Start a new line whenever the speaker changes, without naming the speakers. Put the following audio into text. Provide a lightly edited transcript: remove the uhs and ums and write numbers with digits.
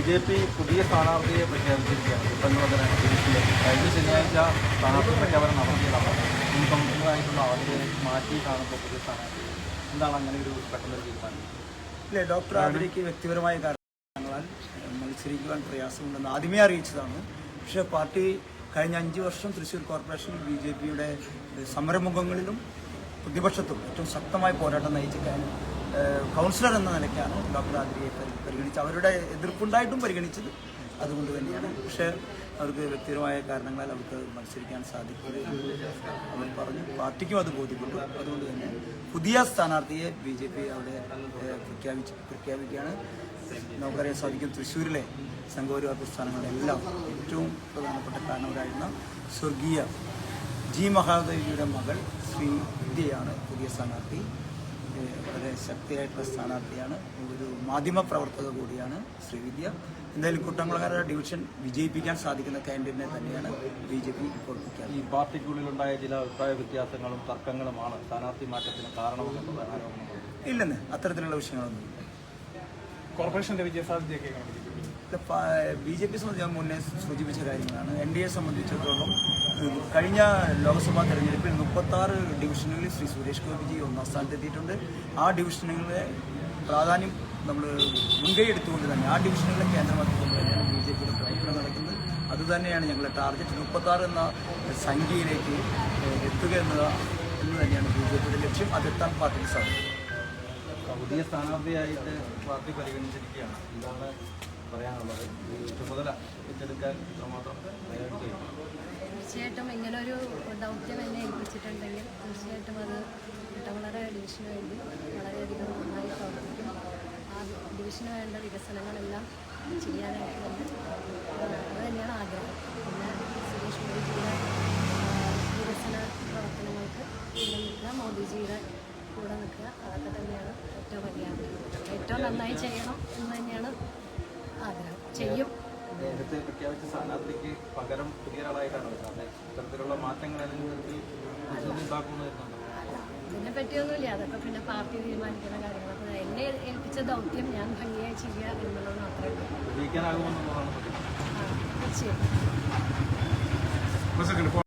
BJP പുതിയ സ്ഥാനാർത്ഥിയെ പ്രഖ്യാപിച്ചിരിക്കുകയാണ്. കഴിഞ്ഞ ശനിയാഴ്ച സ്ഥാനാർത്ഥി പ്രഖ്യാപനം നടത്തിയതാണ്. ഇൻകംപ്ലീറ്റായിട്ടുള്ള അവരെ മാറ്റി കാണുമ്പോൾ പുതിയ സ്ഥാനാർത്ഥി എന്താണ് അങ്ങനെ ഒരു പെട്ടെന്ന് തീരുമാനം?
ഇല്ലേ, ഡോക്ടർ ആതിരയ്ക്ക് വ്യക്തിപരമായ കാരണങ്ങളാൽ മത്സരിക്കുവാൻ പ്രയാസമുണ്ടെന്ന് ആദ്യമേ അറിയിച്ചതാണ്. പക്ഷേ പാർട്ടി കഴിഞ്ഞ 5 വർഷം തൃശ്ശൂർ കോർപ്പറേഷനിൽ BJPയുടെ സമരമുഖങ്ങളിലും പ്രതിപക്ഷത്തും ഏറ്റവും ശക്തമായ പോരാട്ടം നയിച്ച കൗൺസിലർ എന്ന നിലയ്ക്കാണ് ഡോക്ടർ ആതിരയെ പരിഗണിച്ചത്. അവരുടെ എതിർപ്പുണ്ടായിട്ടും പരിഗണിച്ചത് അതുകൊണ്ട് തന്നെയാണ്. പക്ഷേ അവർക്ക് വ്യക്തിപരമായ കാരണങ്ങളാൽ അവർക്ക് മത്സരിക്കാൻ സാധിക്കില്ല അവർ പറഞ്ഞു. പാർട്ടിക്കും അത് ബോധ്യപ്പെട്ടു. അതുകൊണ്ട് തന്നെ പുതിയ സ്ഥാനാർത്ഥിയെ BJP അവിടെ പ്രഖ്യാപിക്കുകയാണ്. നമുക്കറിയാൻ സാധിക്കും, തൃശ്ശൂരിലെ സംഘപരിവാർ പ്രസ്ഥാനങ്ങളിലെല്ലാം ഏറ്റവും പ്രധാനപ്പെട്ട കാരണവരായിരുന്ന സ്വർഗീയ G. മഹാദേവിയുടെ മകൾ ശ്രീ വിദ്യയാണ് പുതിയ സ്ഥാനാർത്ഥി. വളരെ ശക്തിയായിട്ടുള്ള സ്ഥാനാർത്ഥിയാണ്. ഒരു മാധ്യമ പ്രവർത്തക കൂടിയാണ് ശ്രീവിദ്യ. എന്തായാലും കുട്ടംകുളങ്ങര ഡിവിഷൻ വിജയിപ്പിക്കാൻ സാധിക്കുന്ന കാൻഡിഡേറ്റിനെ തന്നെയാണ് BJP ഇപ്പോൾ
ഈ പാർട്ടിക്കുള്ളിലുണ്ടായ ചില അഭിപ്രായ വ്യത്യാസങ്ങളും തർക്കങ്ങളുമാണ് സ്ഥാനാർത്ഥി മാറ്റത്തിന് കാരണമെന്നുള്ള ആരോപണങ്ങൾ.
ഇല്ലെന്ന് അത്തരത്തിലുള്ള വിഷയങ്ങളൊന്നും.
കോർപ്പറേഷന്റെ വിജയസാധ്യതയൊക്കെ
BJP സംബന്ധിച്ച് മുന്നേ സൂചിപ്പിച്ച കാര്യങ്ങളാണ്. NDA സംബന്ധിച്ചിടത്തോളം കഴിഞ്ഞ ലോക്സഭാ തെരഞ്ഞെടുപ്പിൽ 36 ഡിവിഷനുകളിൽ ശ്രീ സുരേഷ് ഗോപിജി 1ാം സ്ഥാനത്തെത്തിയിട്ടുണ്ട്. ആ ഡിവിഷനുകളെ പ്രാധാന്യം നമ്മൾ മുൻകൈ എടുത്തുകൊണ്ട് തന്നെ ആ ഡിവിഷനുകളെ കേന്ദ്രമാക്കിക്കൊണ്ട് തന്നെയാണ് BJPയുടെ പ്രവർത്തനം നടക്കുന്നത്. അതുതന്നെയാണ് ഞങ്ങളുടെ ടാർഗറ്റ്. 36 എന്ന സംഖ്യയിലേക്ക് എത്തുക എന്ന് തന്നെയാണ് BJPയുടെ ലക്ഷ്യം. അതെത്താൻ പാർട്ടിക്ക് സാധിക്കും.
പുതിയ സ്ഥാനാർത്ഥിയായിട്ട് പാർട്ടി പരിഗണിച്ചിരിക്കുകയാണ്. എന്താണ് പറയാനുള്ളത്? ചുമതല ഏറ്റെടുക്കാൻ മാത്രം തയ്യാറെടുക്കുകയാണ്.
തീർച്ചയായിട്ടും ഇങ്ങനൊരു ദൗത്യം എന്നെ ഏൽപ്പിച്ചിട്ടുണ്ടെങ്കിൽ തീർച്ചയായിട്ടും അത് കുട്ടംകുളങ്ങര ഡിവിഷന് വേണ്ടി വളരെയധികം നന്നായി പ്രവർത്തിക്കും. ആ ഡിവിഷന് വേണ്ട വികസനങ്ങളെല്ലാം ചെയ്യാനായിട്ട് തന്നെ അത് തന്നെയാണ് ആഗ്രഹം. പിന്നെ സുരേഷ് മോദിജിയുടെ വികസന പ്രവർത്തനങ്ങൾക്ക് നിൽക്കുക, മോദിജിയുടെ കൂടെ നിൽക്കുക, അതൊക്കെ തന്നെയാണ് ഏറ്റവും വലിയ ആഗ്രഹം. ഏറ്റവും നന്നായി ചെയ്യണം എന്ന് തന്നെയാണ് ആഗ്രഹം. ചെയ്യും.
നേരത്തെ പ്രഖ്യാപിച്ച സ്ഥാനാർത്ഥിക്ക് പകരം പുതിയ ഒരാളായിട്ടാണ് വരുന്നത്. ഇത്തരത്തിലുള്ള മാറ്റങ്ങൾ
ഇതിനെ പറ്റിയൊന്നുമില്ല. അതൊക്കെ പിന്നെ പാർട്ടി തീരുമാനിക്കുന്ന കാര്യങ്ങൾ. അപ്പോൾ എന്നെ ഏൽപ്പിച്ച ദൗത്യം ഞാൻ ഭംഗിയായി ചെയ്യുക എന്നുള്ളത് മാത്രമേ ഉള്ളൂ.
വിജയിക്കാനാകുമെന്നുള്ളതാണ്.
തീർച്ചയായും.